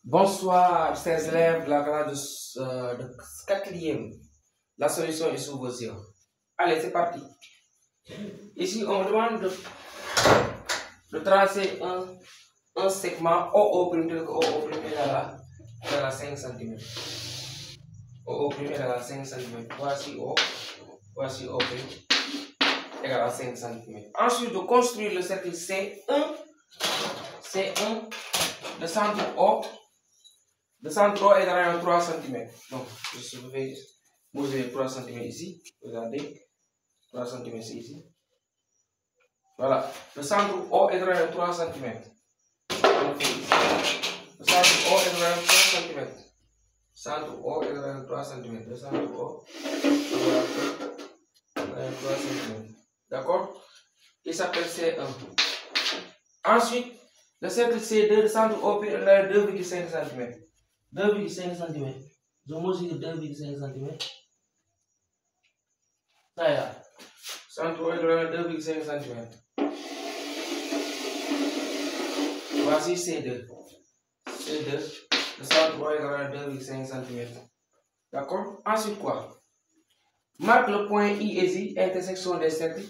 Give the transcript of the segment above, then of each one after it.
Bonsoir, chers élèves de la classe de 4e. La solution est sous vos yeux. Allez, c'est parti. Ici, on me demande de tracer un segment OO' tel que OO' égal à 5 cm. OO' égal à 5 cm. Voici O, voici O' égal à 5 cm. Ensuite, de construire le cercle C1, le centre O. Le centre O est à 3 cm. Donc, je vais poser 3 cm ici. Regardez, 3 cm ici. Voilà. Le centre O est à 3 cm. Le centre O est à 3 cm. Le centre O est à 3 cm. Le centre O est à 3 cm. D'accord? Il s'appelle C1. Ensuite, le cercle C2, le centre O est à 2,5 cm. 2,5 cm. Je mesure 2,5 cm. Ça y est. Centre O est à 2,5 cm. Voici C2. C2. Le centre O est à 2,5 cm. D'accord? Ensuite quoi? Marque le point I ici, intersection des cercles.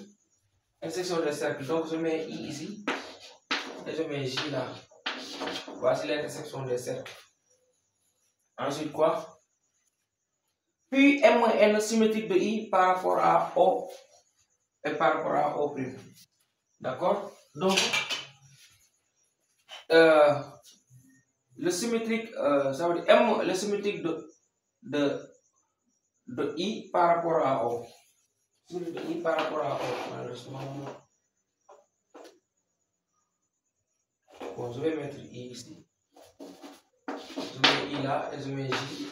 Intersection des cercles. Donc je mets I ici. Et je mets J là. Voici l'intersection des cercles. Ensuite quoi? Puis M et N symétrique de I par rapport à O et par rapport à O'. D'accord? Donc, le symétrique, ça veut dire M, le symétrique de I par rapport à O. Symétrique de I par rapport à O, malheureusement. Bon, je vais mettre I ici. Je mets I là et je mets J ici.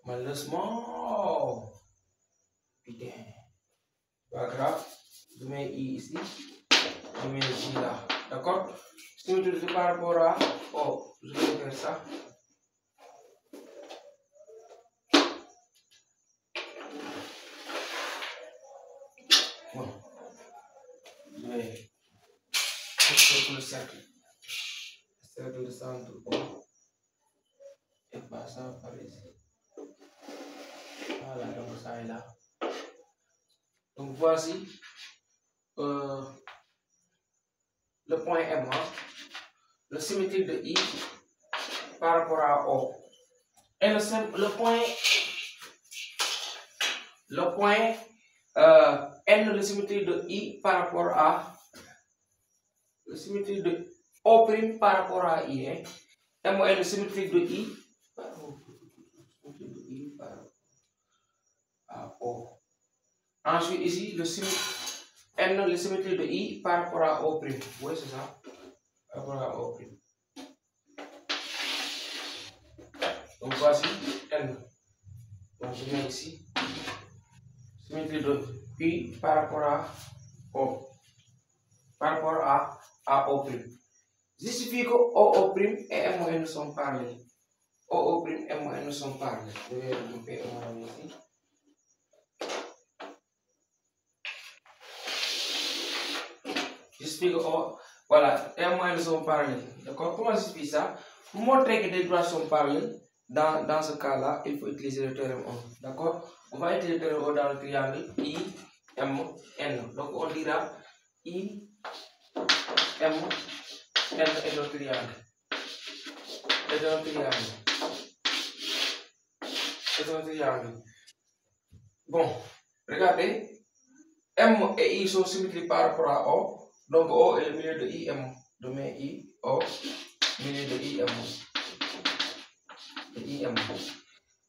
Malheureusement. Putain. Pas grave. Je mets I ici. Je mets J là. D'accord? Symétrique par rapport à O. Je vais faire ça. Bon. Je vais pour le cercle. Le cercle de centre O. Et passant par ici. Voilà, donc ça est là. Donc voici le point M, le symétrique de I par rapport à O. Et le point N, le symétrique de I par rapport à le symétrique de O' par rapport à I. Hein. M est le symétrique de I par à O. Ensuite, ici, N, le symétrique de I par rapport à O'. Oui, c'est ça. Par rapport à O'. Donc, voici N. Donc, je mets ici. Symétrie de I par rapport à O. Par rapport à O'. Justifie que O' et M et N sont parallèles. O' et M et N sont parallèles. Je vais regrouper M ici. Justifie que voilà, M et N sont parallèles. D'accord? Comment justifie ça? Pour montrer que les droites sont parallèles, dans ce cas-là, il faut utiliser le théorème 1. D'accord? On va utiliser le théorème 1 dans le triangle I, M, N. Donc on dira I, M, N est le triangle. C'est un triangle. C'est un triangle. Bon, regardez. M et I sont symétriques par rapport à O. Donc O est le milieu de I, M. Je mets I, O, milieu de I, M.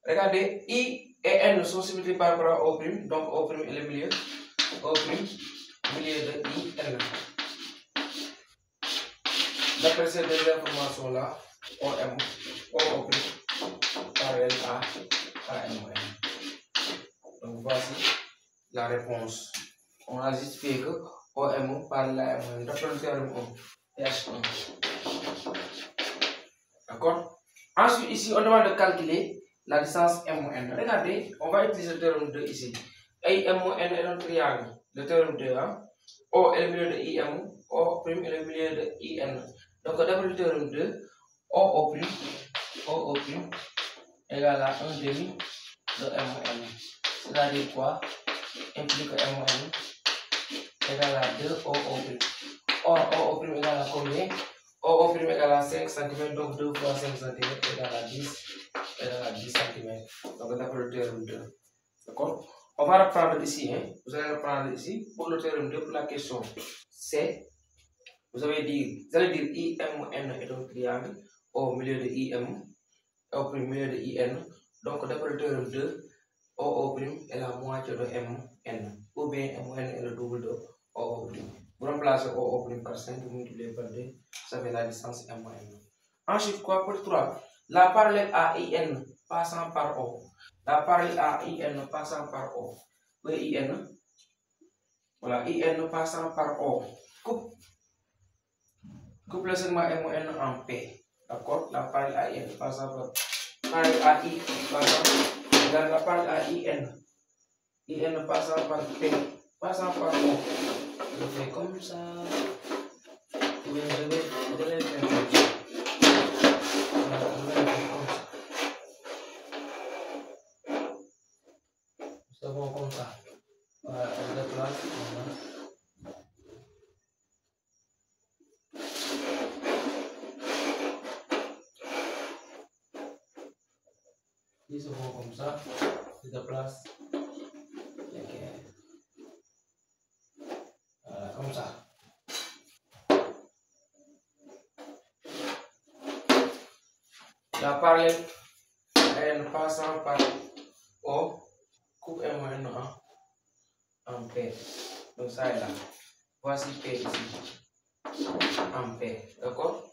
Regardez, I et N sont symétriques par rapport à O', donc O' est le milieu. O', milieu de I, N. D'après ces deux informations-là, OM, O', parallèle à M. Donc voici la réponse. On a justifié que OM parallèle à M. D'après le théorème H1. D'accord? Ensuite, ici, on demande de calculer la distance MN. Regardez, on va utiliser le théorème 2 ici. MN est un triangle. Le théorème 2, hein? O est le milieu de IM, O' est le milieu de IN. Donc, d'après le théorème de OO' égale à 1 demi de M-N. C'est-à-dire quoi? Implique M-N égale à 2 OO'. Or, OO' égale à combien? OO' égale à 5 cm, donc 2 fois 5 cm égale à 10 cm. Donc, d'après le théorème 2. D'accord? On va reprendre ici. Hein? Vous allez reprendre ici pour le théorème 2 pour la question C. Vous allez dire IMN est un triangle au milieu de IM, au milieu de IN. Donc, d'après le théorème 2, OO' est la moitié de MN. Ou bien MN est le double de OO'. Vous remplacez OO' par 5, vous multipliez par 2, ça fait la distance MN. Ensuite, quoi pour 3? La parallèle à IN passant par O. La parallèle à IN passant par O. Oui, IN. Voilà, IN passant par O. Coupe le segment MN en P. D'accord? La parallèle à IN passant par parallèle à I. Dans la parallèle à IN. IN passant par P. Passant par O. Je fais comme ça. Je vais faire comme ça. C'est bon comme ça. Voilà, on déplace. Ils se font comme ça, je déplace. Voilà, comme ça. La parallèle N passant par O coupe M1 en P. Donc ça est là. Voici P ici. En P. D'accord?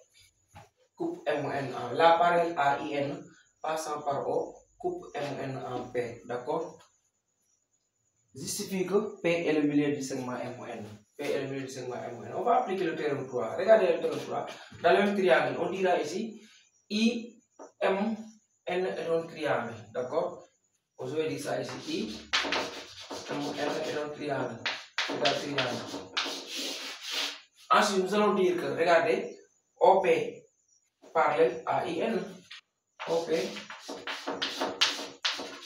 Coupe M1 en. La parallèle AIN passant par O coupe M1 en P. D'accord? Justifie que P est le milieu du segment M1. P est le milieu du segment M1. On va appliquer le théorème 3. Regardez le théorème 3. Dans le même triangle, on dira ici I, M, N est un triangle. D'accord? Je vais dire ça ici. I, M, N est un triangle. C'est un triangle. Ensuite, nous allons dire que, regardez, OP parallèle à IN. OP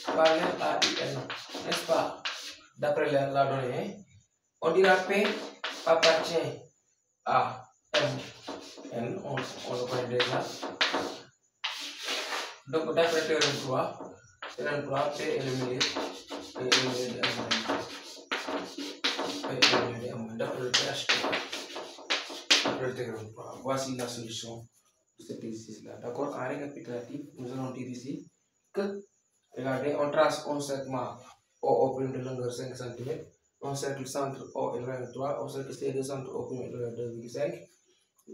parallèle à IN. N'est-ce pas? D'après la donnée, on dira P appartient à M, N, on le connaît déjà. Donc, d'après le théorème 3, P est le milieu, P est le milieu de M1. P est le milieu de M1, d'après le PHP. D'après le théorème 3, voici la solution de cet exercice-là. D'accord? En récapitulatif, nous allons dire ici que, regardez, on trace un segment OO' de longueur 5 cm, un cercle centre O égale 3, un cercle C2 centre O' égale 2,5.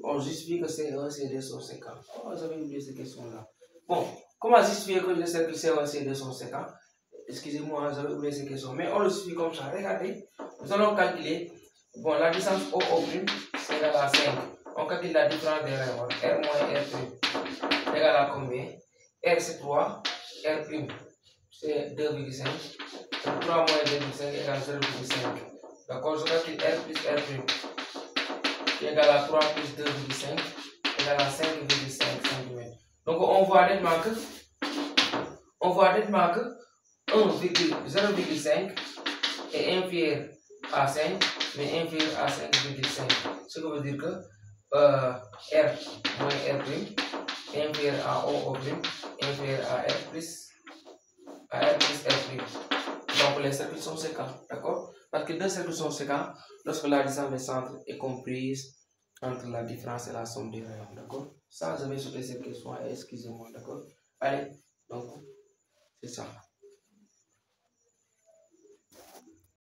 On justifie que C1 et C2 sont séquents. Oh, j'avais oublié cette question-là. Bon, comment justifier que le cercle C1 et C2 sont séquents? Excusez-moi, j'avais oublié cette question, mais on le suffit comme ça. Regardez, nous allons calculer. Bon, la distance OO' c'est égal à 5. On calcule la différence des rayons. R moins R' égale à combien? R c'est 3, R' c'est 2,5. 3 moins 2,5 égale 0,5. D'accord, je calcule R plus R' qui est égal à 3 plus 2,5 égale à 5,5 cm. Donc on voit nettement que 0,5 est inférieur à 5, mais inférieur à 5,5. Ce qui veut dire que R moins R' est inférieur à OO', inférieur à R plus R'. Donc les cercles sont séquents, d'accord? Parce que deux cercles sont séquents lorsque la distance des centres est comprise entre la différence et la somme des rayons, d'accord? Ça, je vais sauter cette question, excusez-moi, d'accord? Allez, donc, c'est ça.